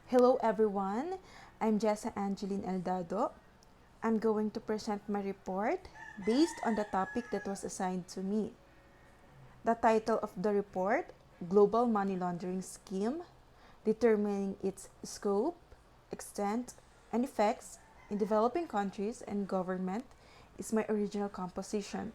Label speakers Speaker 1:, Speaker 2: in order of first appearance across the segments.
Speaker 1: Hello everyone, I'm Jessa Dado. I'm going to present my report based on the topic that was assigned to me. The title of the report, Global Money Laundering Scheme, determining its scope, extent, and effects in developing countries and government is my original composition.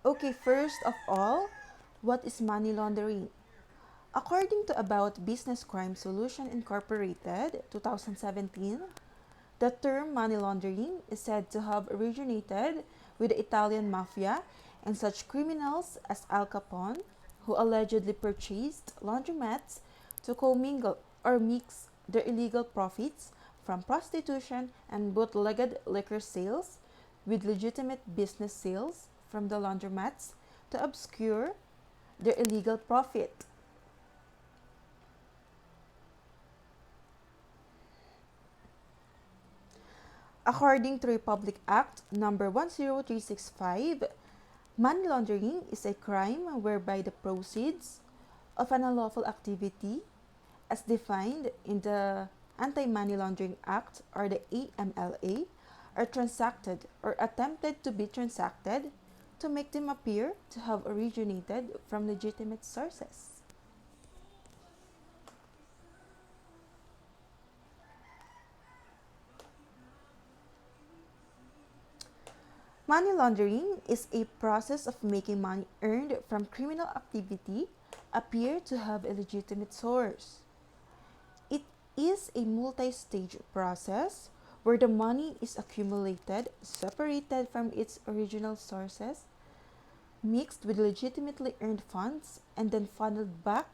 Speaker 1: Okay, first of all, what is money laundering? According to About Business Crime Solution Incorporated, 2017, the term money laundering is said to have originated with the Italian mafia and such criminals as Al Capone, who allegedly purchased laundromats to commingle or mix their illegal profits from prostitution and bootlegged liquor sales with legitimate business sales from the laundromats to obscure their illegal profit. According to Republic Act number 10365, money laundering is a crime whereby the proceeds of an unlawful activity as defined in the Anti-Money Laundering Act or the AMLA are transacted or attempted to be transacted to make them appear to have originated from legitimate sources. Money laundering is a process of making money earned from criminal activity appear to have a legitimate source. It is a multi-stage process where the money is accumulated, separated from its original sources, mixed with legitimately earned funds, and then funneled back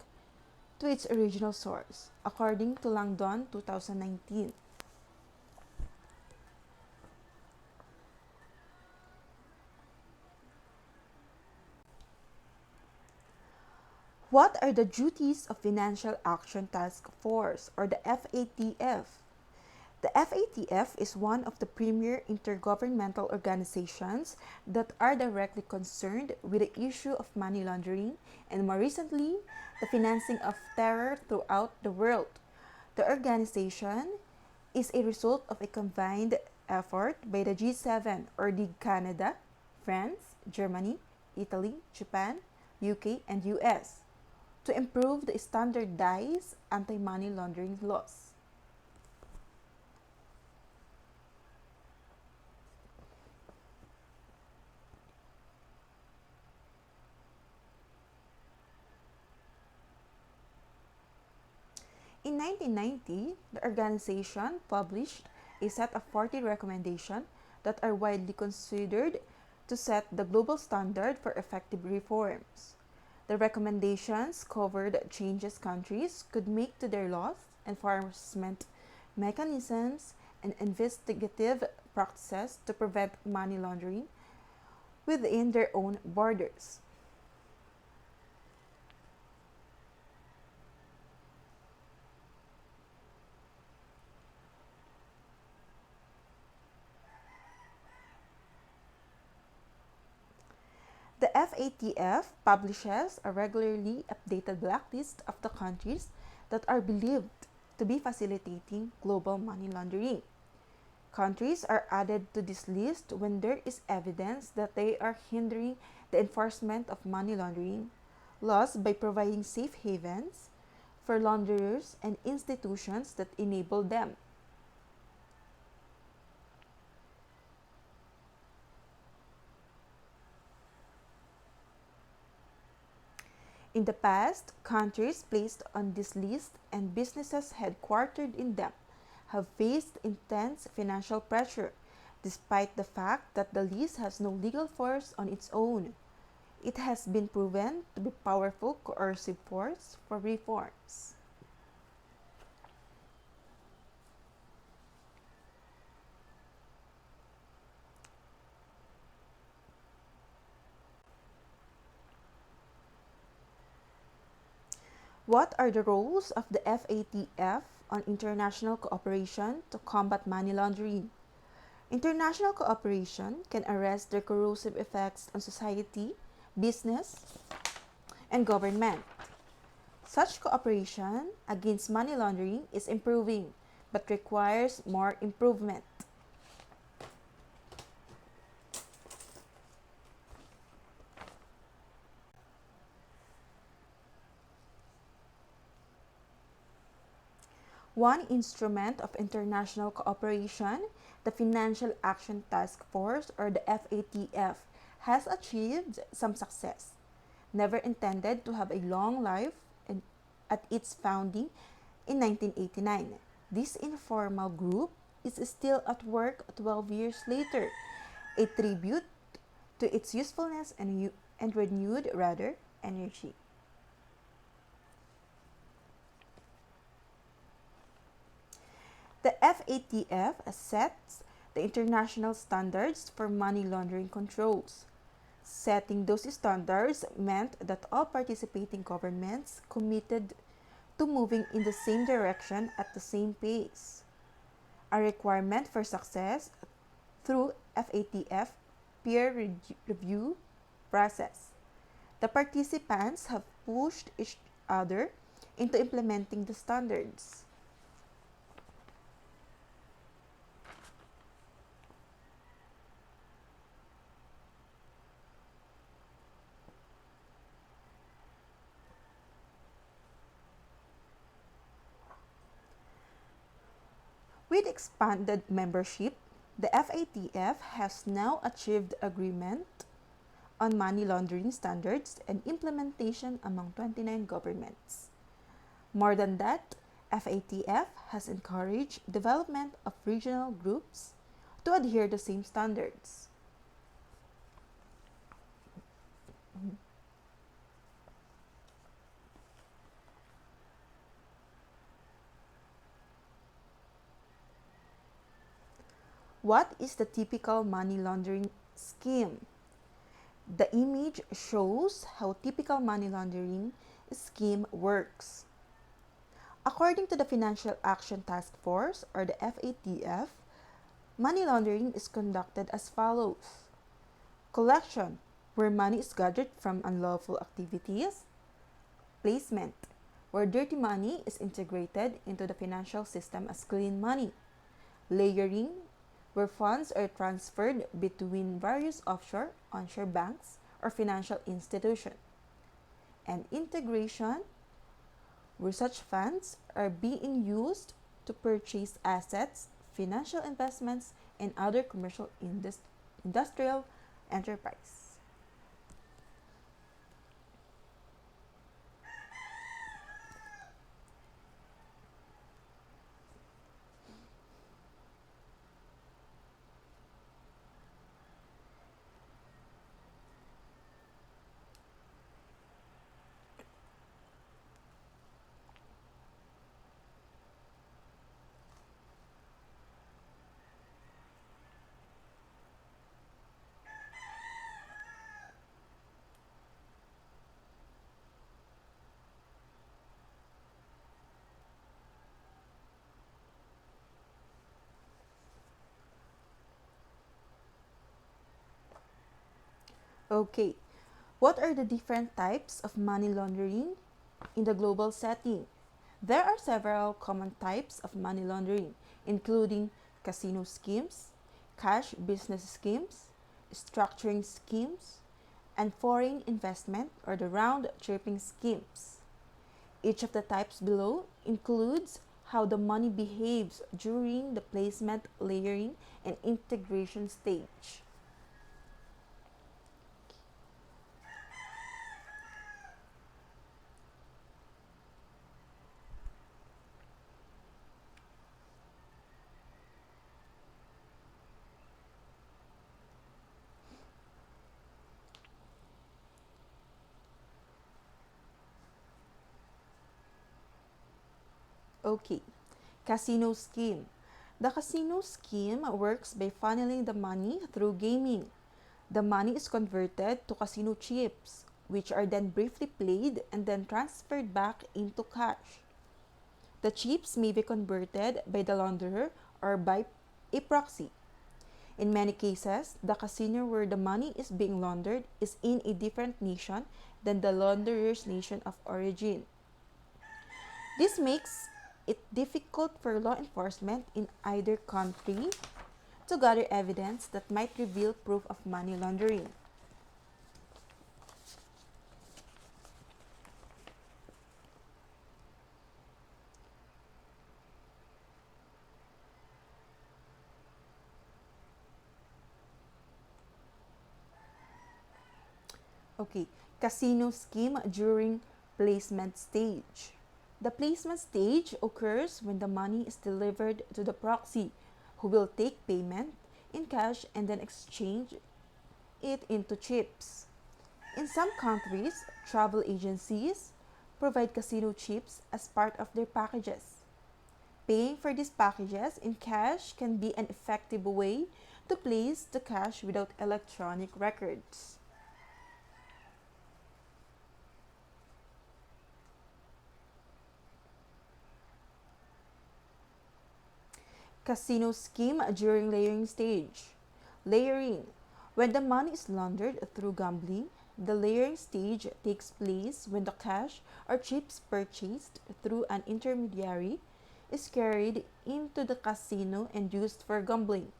Speaker 1: to its original source, according to Langdon 2019. What are the duties of Financial Action Task Force or the FATF? The FATF is one of the premier intergovernmental organizations that are directly concerned with the issue of money laundering and more recently, the financing of terror throughout the world. The organization is a result of a combined effort by the G7 or the Canada, France, Germany, Italy, Japan, UK, and US to improve the standardized anti-money laundering laws. In 1990, the organization published a set of 40 recommendations that are widely considered to set the global standard for effective reforms. The recommendations covered changes countries could make to their laws, enforcement mechanisms, and investigative practices to prevent money laundering within their own borders. The FATF publishes a regularly updated blacklist of the countries that are believed to be facilitating global money laundering. Countries are added to this list when there is evidence that they are hindering the enforcement of money laundering laws by providing safe havens for launderers and institutions that enable them. In the past, countries placed on this list and businesses headquartered in them have faced intense financial pressure, despite the fact that the list has no legal force on its own. It has been proven to be powerful coercive force for reforms. What are the roles of the FATF on international cooperation to combat money laundering? International cooperation can arrest their corrosive effects on society, business, and government. Such cooperation against money laundering is improving, but requires more improvement. One instrument of international cooperation, the Financial Action Task Force or the FATF, has achieved some success. Never intended to have a long life and at its founding in 1989. This informal group is still at work 12 years later, a tribute to its usefulness and renewed energy. The FATF sets the international standards for money laundering controls. Setting those standards meant that all participating governments committed to moving in the same direction at the same pace. A requirement for success through FATF peer review process. The participants have pushed each other into implementing the standards. With expanded membership, the FATF has now achieved agreement on money laundering standards and implementation among 29 governments. More than that, FATF has encouraged development of regional groups to adhere the same standards. What is the typical money laundering scheme? The image shows how typical money laundering scheme works. According to the Financial Action Task Force or the FATF, money laundering is conducted as follows. Collection, where money is gathered from unlawful activities. Placement, where dirty money is integrated into the financial system as clean money. Layering, where funds are transferred between various offshore, onshore banks or financial institutions. And integration, where such funds are being used to purchase assets, financial investments, and other commercial industrial enterprise. Okay, what are the different types of money laundering in the global setting? There are several common types of money laundering, including casino schemes, cash business schemes, structuring schemes, and foreign investment or the round tripping schemes. Each of the types below includes how the money behaves during the placement, layering, and integration stage. Okay, casino scheme. The casino scheme works by funneling the money through gaming. The money is converted to casino chips, which are then briefly played and then transferred back into cash. The chips may be converted by the launderer or by a proxy. In many cases, the casino where the money is being laundered is in a different nation than the launderer's nation of origin. This makes it difficult for law enforcement in either country to gather evidence that might reveal proof of money laundering. Okay, casino scheme during placement stage. The placement stage occurs when the money is delivered to the proxy, who will take payment in cash and then exchange it into chips. In some countries, travel agencies provide casino chips as part of their packages. Paying for these packages in cash can be an effective way to place the cash without electronic records. Casino scheme during layering stage. Layering. When the money is laundered through gambling, the layering stage takes place when the cash or chips purchased through an intermediary is carried into the casino and used for gambling.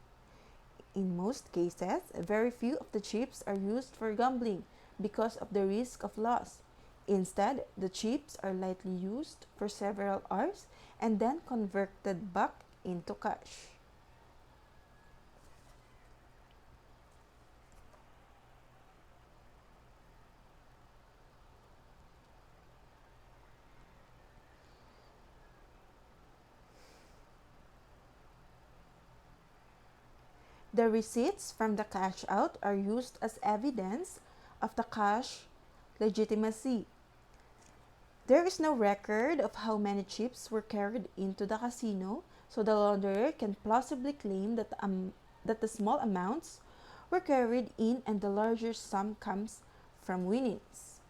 Speaker 1: In most cases, very few of the chips are used for gambling because of the risk of loss. Instead, the chips are lightly used for several hours and then converted back into cash. The receipts from the cash out are used as evidence of the cash legitimacy. There is no record of how many chips were carried into the casino, so the launderer can plausibly claim that the small amounts were carried in and the larger sum comes from winnings.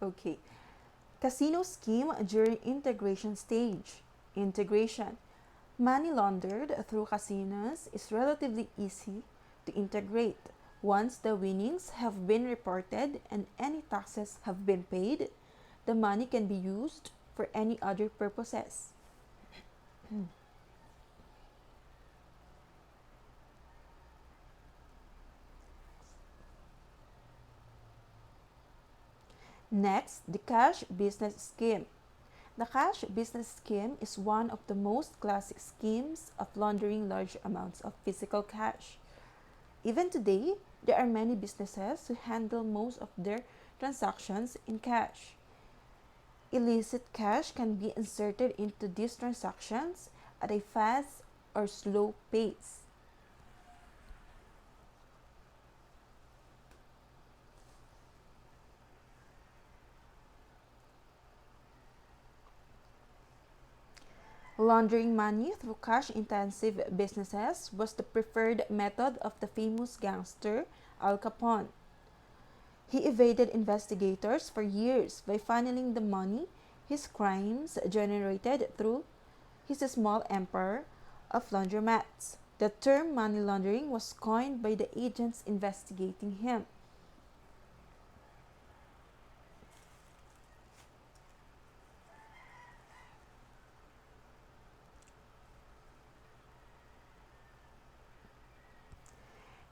Speaker 1: Okay. Casino scheme during integration stage. Integration. Money laundered through casinos is relatively easy to integrate. Once the winnings have been reported and any taxes have been paid, the money can be used for any other purposes. Next, the cash business scheme. The cash business scheme is one of the most classic schemes of laundering large amounts of physical cash. Even today, there are many businesses who handle most of their transactions in cash. Illicit cash can be inserted into these transactions at a fast or slow pace. Laundering money through cash-intensive businesses was the preferred method of the famous gangster Al Capone. He evaded investigators for years by funneling the money his crimes generated through his small empire of laundromats. The term money laundering was coined by the agents investigating him.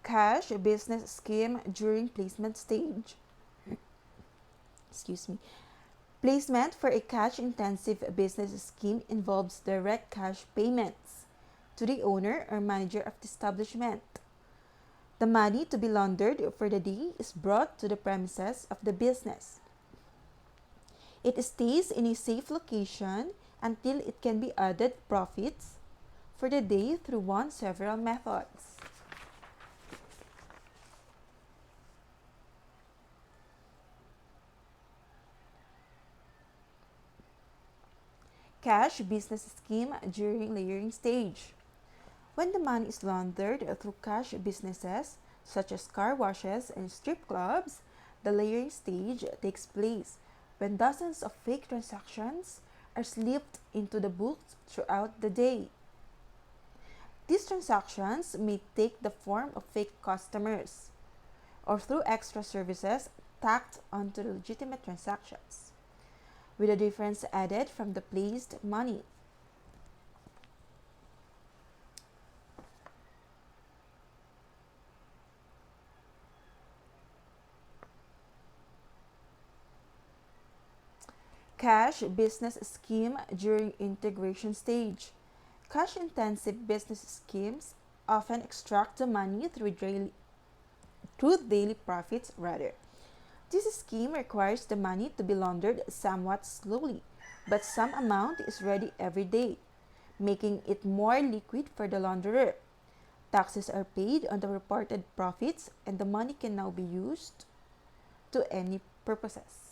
Speaker 1: Cash business scheme during placement stage. Excuse me. Placement for a cash-intensive business scheme involves direct cash payments to the owner or manager of the establishment. The money to be laundered for the day is brought to the premises of the business. It stays in a safe location until it can be added profits for the day through one several methods. Cash business scheme during layering stage. When the money is laundered through cash businesses, such as car washes and strip clubs, the layering stage takes place when dozens of fake transactions are slipped into the books throughout the day. These transactions may take the form of fake customers or through extra services tacked onto the legitimate transactions, with a difference added from the placed money. Cash business scheme during integration stage. Cash intensive business schemes often extract the money through daily profits rather. This scheme requires the money to be laundered somewhat slowly, but some amount is ready every day, making it more liquid for the launderer. Taxes are paid on the reported profits and the money can now be used to any purposes.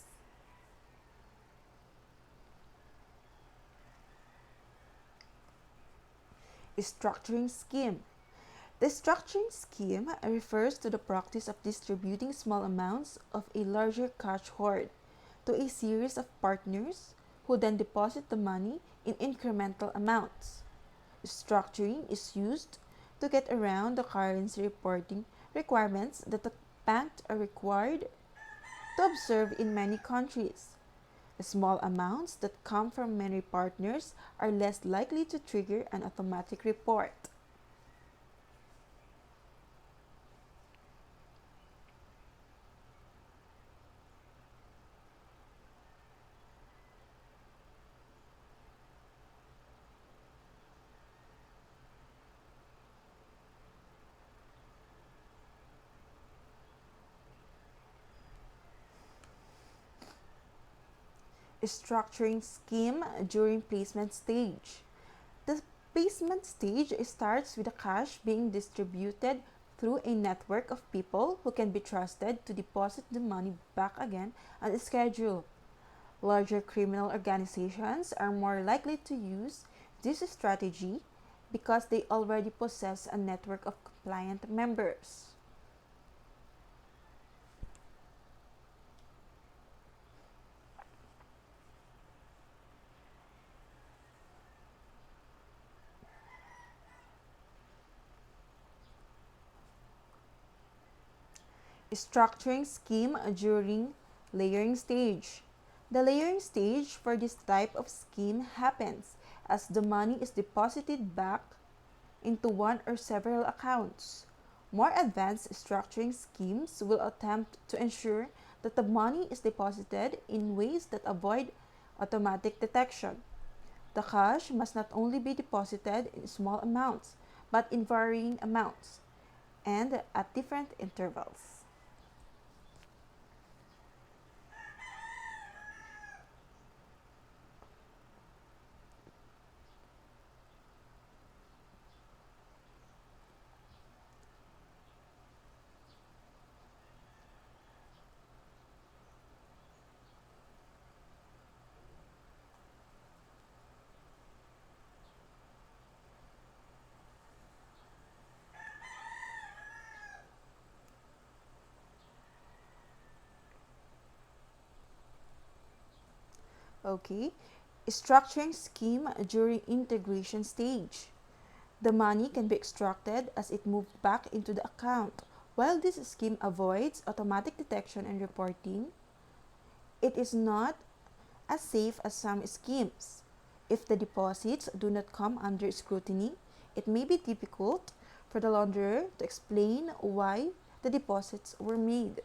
Speaker 1: Structuring scheme. The structuring scheme refers to the practice of distributing small amounts of a larger cash hoard to a series of partners who then deposit the money in incremental amounts. Structuring is used to get around the currency reporting requirements that the banks are required to observe in many countries. Small amounts that come from many partners are less likely to trigger an automatic report. Structuring scheme during placement stage. The placement stage starts with the cash being distributed through a network of people who can be trusted to deposit the money back again on a schedule. Larger criminal organizations are more likely to use this strategy because they already possess a network of compliant members. Structuring scheme during layering stage. The layering stage for this type of scheme happens as the money is deposited back into one or several accounts. More advanced structuring schemes will attempt to ensure that the money is deposited in ways that avoid automatic detection. The cash must not only be deposited in small amounts, but in varying amounts and at different intervals. Okay, structuring scheme during integration stage. The money can be extracted as it moved back into the account. While this scheme avoids automatic detection and reporting, it is not as safe as some schemes. If the deposits do not come under scrutiny, it may be difficult for the launderer to explain why the deposits were made.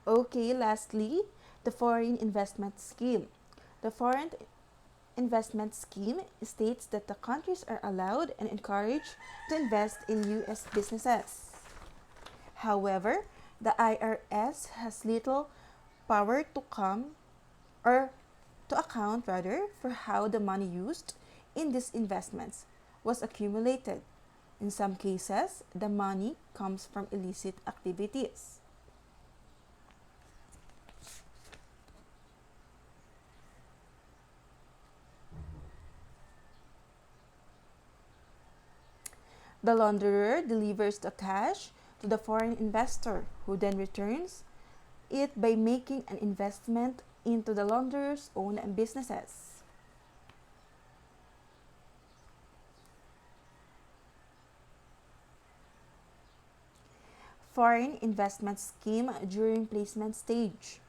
Speaker 1: Okay, lastly, the foreign investment scheme. The foreign investment scheme states that the countries are allowed and encouraged to invest in U.S. businesses. However, the IRS has little power to come or to account rather for how the money used in these investments was accumulated. In some cases, the money comes from illicit activities. The launderer delivers the cash to the foreign investor, who then returns it by making an investment into the launderer's own businesses. Foreign investment scheme during placement stage.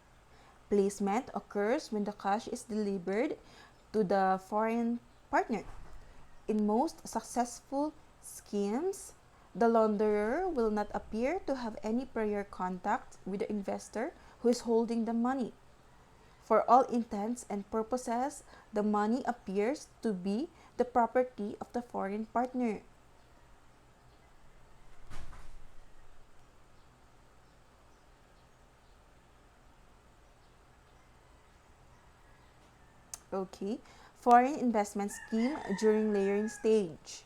Speaker 1: Placement occurs when the cash is delivered to the foreign partner. In most successful schemes, the launderer will not appear to have any prior contact with the investor who is holding the money. For all intents and purposes, the money appears to be the property of the foreign partner. Okay, foreign investment scheme during layering stage.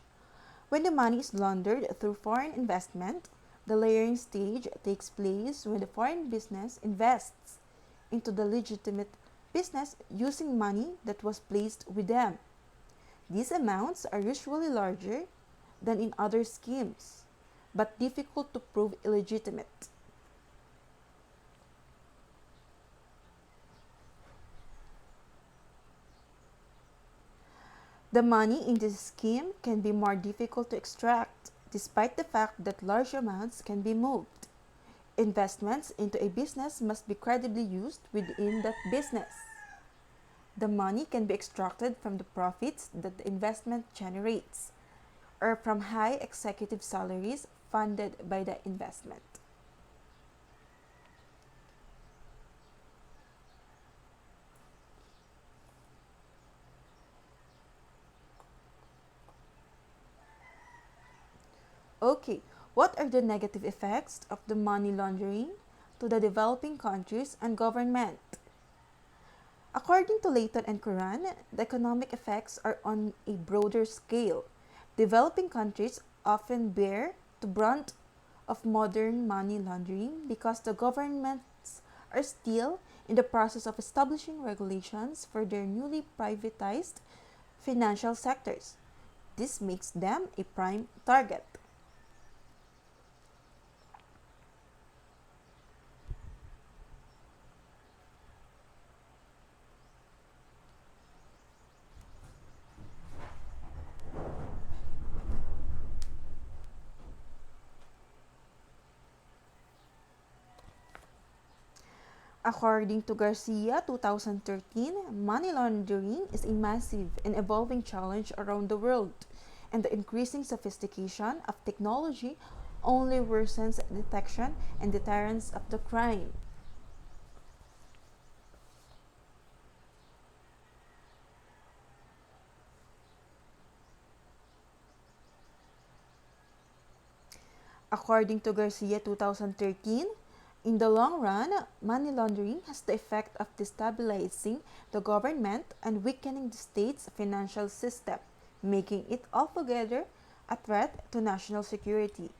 Speaker 1: When the money is laundered through foreign investment, the layering stage takes place when the foreign business invests into the legitimate business using money that was placed with them. These amounts are usually larger than in other schemes, but difficult to prove illegitimate. The money in this scheme can be more difficult to extract, despite the fact that large amounts can be moved. Investments into a business must be credibly used within that business. The money can be extracted from the profits that the investment generates, or from high executive salaries funded by the investment. Okay, what are the negative effects of the money laundering to the developing countries and government? According to Layton and Curran, the economic effects are on a broader scale. Developing countries often bear the brunt of modern money laundering because the governments are still in the process of establishing regulations for their newly privatized financial sectors. This makes them a prime target. According to Garcia 2013, money laundering is a massive and evolving challenge around the world, and the increasing sophistication of technology only worsens detection and deterrence of the crime. According to Garcia 2013, in the long run, money laundering has the effect of destabilizing the government and weakening the state's financial system, making it altogether a threat to national security.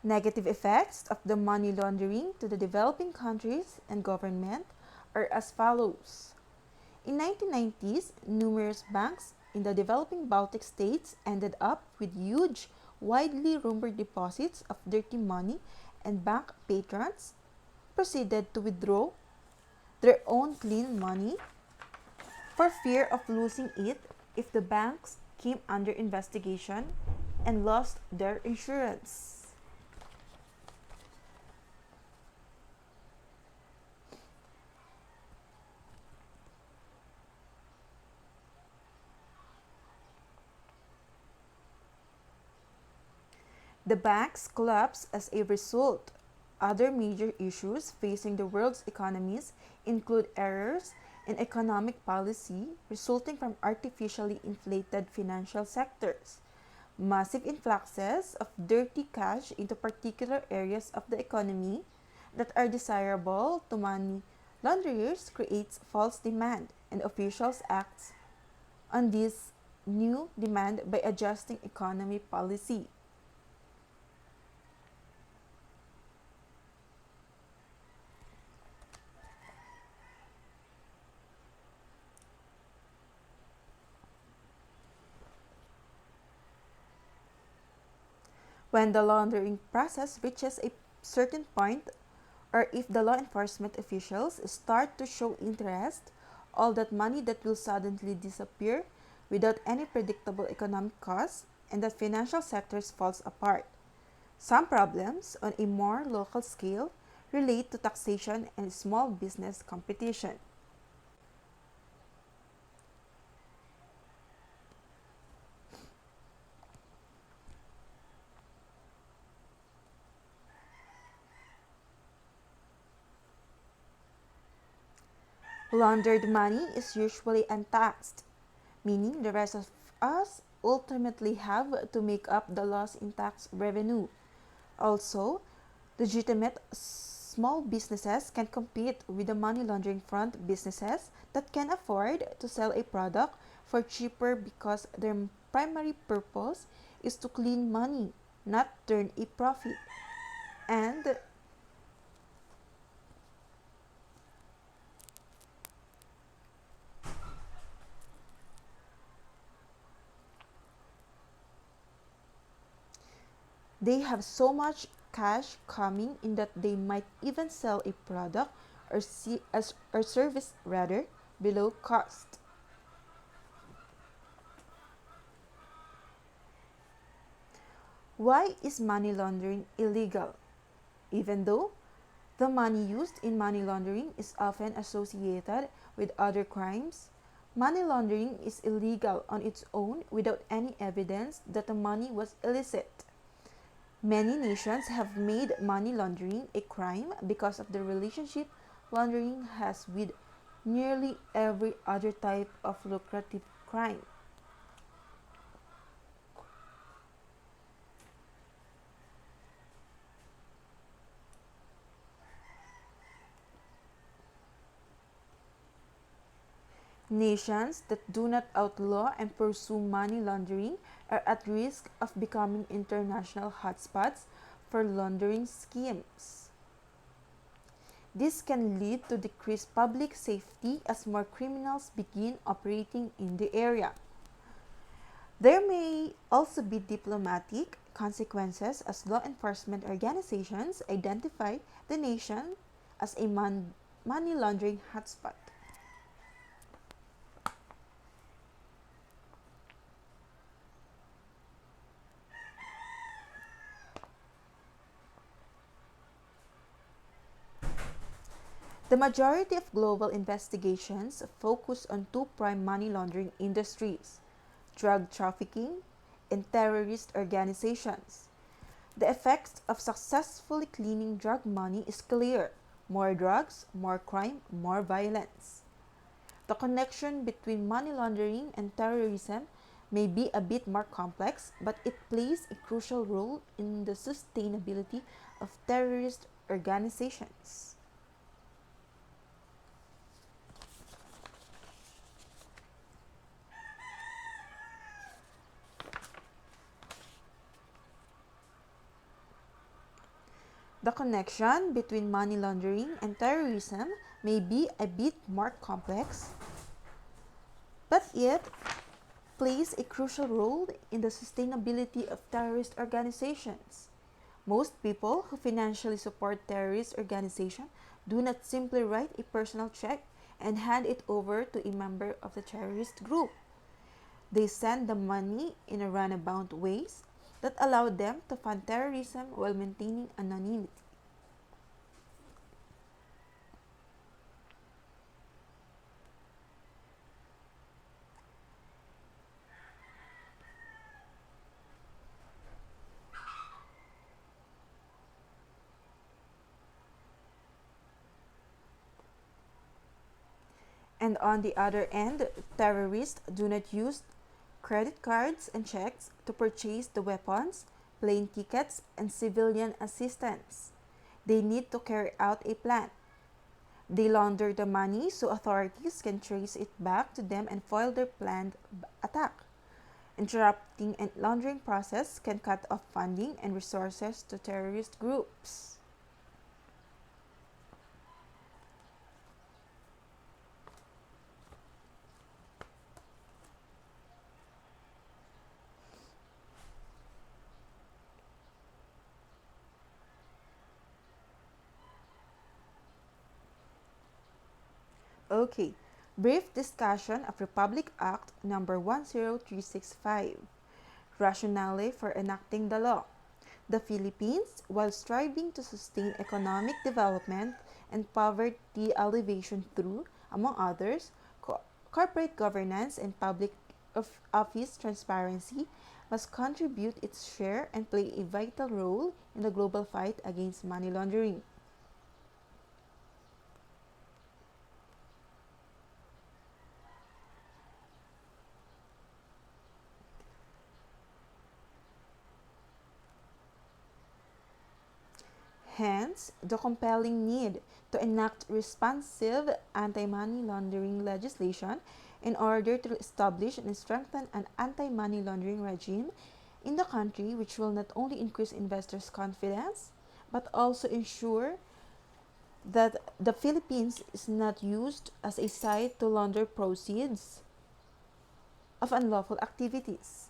Speaker 1: Negative effects of the money laundering to the developing countries and government are as follows. In 1990s, numerous banks in the developing Baltic states ended up with huge, widely rumored deposits of dirty money, and bank patrons proceeded to withdraw their own clean money for fear of losing it if the banks came under investigation and lost their insurance. The banks collapsed as a result. Other major issues facing the world's economies include errors in economic policy resulting from artificially inflated financial sectors, massive influxes of dirty cash into particular areas of the economy that are desirable to money Launderers creates false demand and officials act on this new demand by adjusting economy policy. When the laundering process reaches a certain point, or if the law enforcement officials start to show interest, all that money that will suddenly disappear without any predictable economic cause, and that financial sectors falls apart. Some problems on a more local scale relate to taxation and small business competition. Laundered money is usually untaxed, meaning the rest of us ultimately have to make up the loss in tax revenue. Also, legitimate small businesses can compete with the money laundering front businesses that can afford to sell a product for cheaper because their primary purpose is to clean money, not turn a profit. And they have so much cash coming in that they might even sell a product or service rather below cost. Why is money laundering illegal? Even though the money used in money laundering is often associated with other crimes, money laundering is illegal on its own without any evidence that the money was illicit. Many nations have made money laundering a crime because of the relationship laundering has with nearly every other type of lucrative crime. Nations that do not outlaw and pursue money laundering are at risk of becoming international hotspots for laundering schemes. This can lead to decreased public safety as more criminals begin operating in the area. There may also be diplomatic consequences as law enforcement organizations identify the nation as a money laundering hotspot. The majority of global investigations focus on two prime money laundering industries: drug trafficking and terrorist organizations. The effects of successfully cleaning drug money is clear: more drugs, more crime, more violence. The connection between money laundering and terrorism may be a bit more complex, but it plays a crucial role in the sustainability of terrorist organizations. The connection between money laundering and terrorism may be a bit more complex, but it plays a crucial role in the sustainability of terrorist organizations. Most people who financially support terrorist organizations do not simply write a personal check and hand it over to a member of the terrorist group. They send the money in a runabout ways that allow them to fund terrorism while maintaining anonymity. And on the other end, terrorists do not use credit cards and checks to purchase the weapons, plane tickets, and civilian assistance. They need to carry out a plan. They launder the money so authorities can trace it back to them and foil their planned attack. Interrupting a laundering process can cut off funding and resources to terrorist groups. Okay, brief discussion of Republic Act number 10365. Rationale for enacting the law. The Philippines, while striving to sustain economic development and poverty alleviation through, among others, corporate governance and public office transparency, must contribute its share and play a vital role in the global fight against money laundering. Hence, the compelling need to enact responsive anti-money laundering legislation in order to establish and strengthen an anti-money laundering regime in the country, which will not only increase investors' confidence but also ensure that the Philippines is not used as a site to launder proceeds of unlawful activities.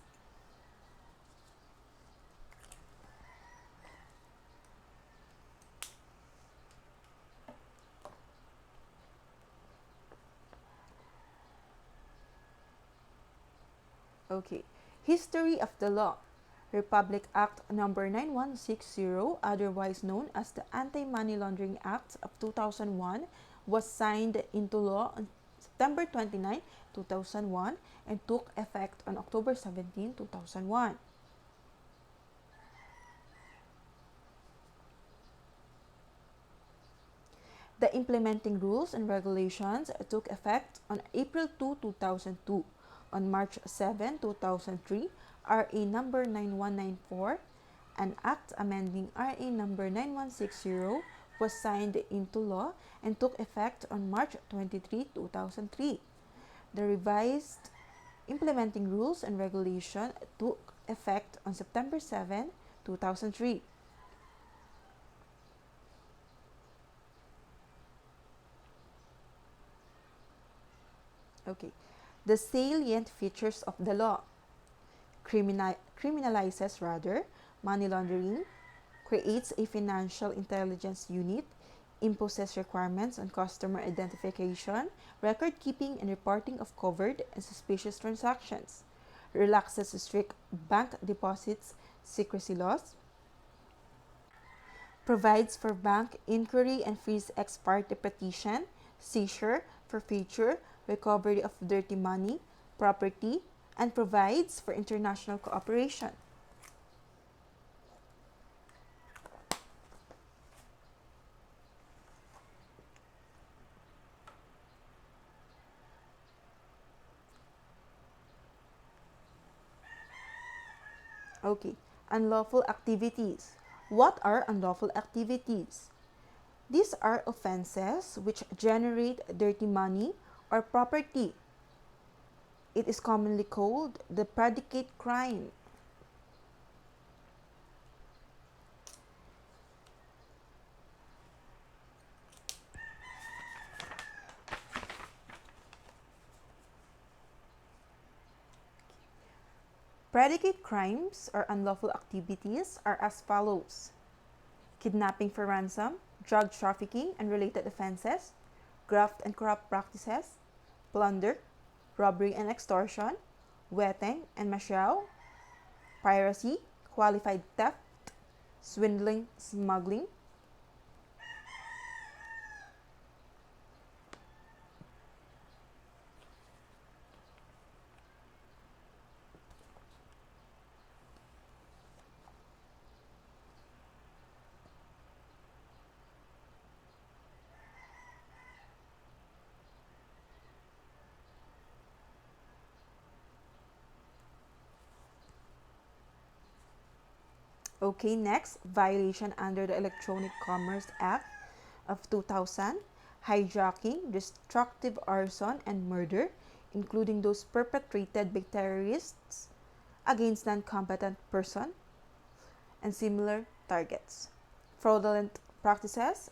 Speaker 1: Okay. History of the law. Republic Act number 9160, otherwise known as the Anti-Money Laundering Act of 2001, was signed into law on September 29, 2001 and took effect on October 17, 2001. The implementing rules and regulations took effect on April 2, 2002. On March 7, 2003, RA number 9194, an act amending RA number 9160 was signed into law and took effect on March 23, 2003. The revised implementing rules and regulation took effect on September 7, 2003. Okay. The salient features of the law. Criminalizes rather money laundering, creates a financial intelligence unit, imposes requirements on customer identification, record keeping and reporting of covered and suspicious transactions, relaxes strict bank deposits secrecy laws, provides for bank inquiry and frees ex parte petition, seizure, forfeiture, recovery of dirty money, property, and provides for international cooperation. Okay, unlawful activities. What are unlawful activities? These are offenses which generate dirty money or property. It is commonly called the predicate crime. Predicate crimes or unlawful activities are as follows: kidnapping for ransom, drug trafficking and related offenses, graft and corrupt practices, plunder, robbery and extortion, weteng and masyaw, piracy, qualified theft, swindling, smuggling. Okay, next, violation under the Electronic Commerce Act of 2000, hijacking, destructive arson, and murder, including those perpetrated by terrorists against non-combatant persons and similar targets, fraudulent practices,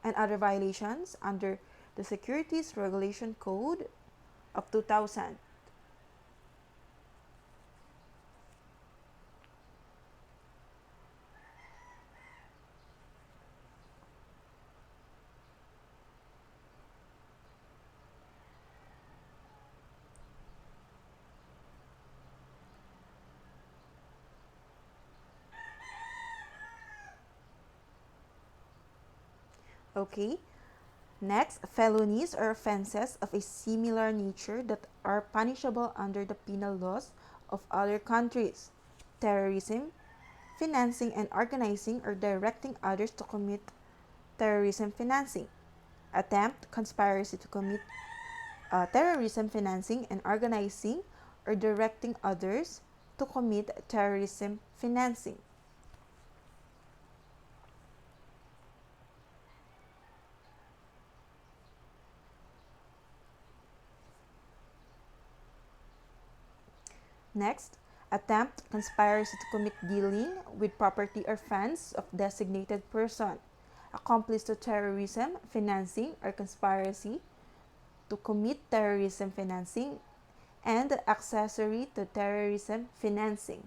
Speaker 1: and other violations under the Securities Regulation Code of 2000. Okay, next, felonies are offenses of a similar nature that are punishable under the penal laws of other countries. Terrorism, financing and organizing or directing others to commit terrorism financing. Attempt, conspiracy to commit terrorism financing and organizing or directing others to commit terrorism financing. Next, attempt, conspiracy to commit dealing with property or funds of designated person. Accomplice to terrorism financing or conspiracy to commit terrorism financing and accessory to terrorism financing.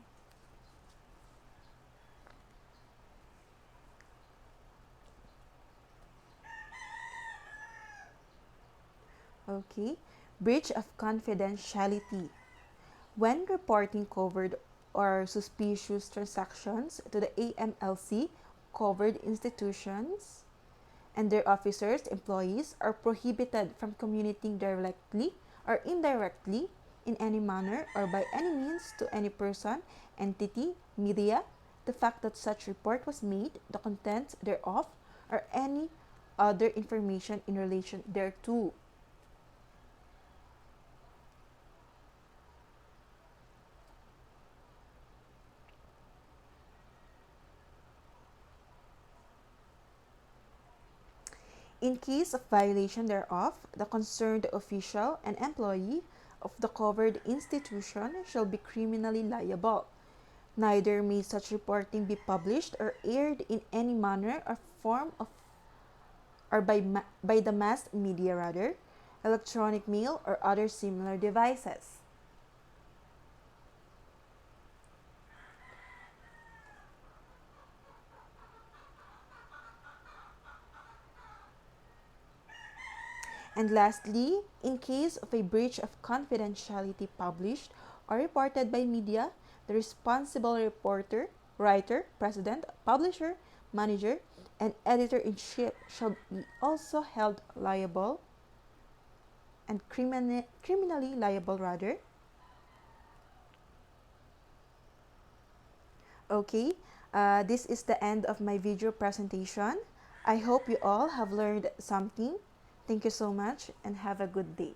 Speaker 1: Okay, breach of confidentiality. When reporting covered or suspicious transactions to the AMLC, covered institutions and their officers, employees are prohibited from communicating directly or indirectly in any manner or by any means to any person, entity, media, the fact that such report was made, the contents thereof, or any other information in relation thereto. In case of violation thereof, the concerned official and employee of the covered institution shall be criminally liable. Neither may such reporting be published or aired in any manner or form of or by the mass media rather, electronic mail or other similar devices. And lastly, in case of a breach of confidentiality published or reported by media, the responsible reporter, writer, president, publisher, manager, and editor-in-chief shall be also held liable and criminally liable rather. Okay, this is the end of my video presentation. I hope you all have learned something. Thank you so much and have a good day.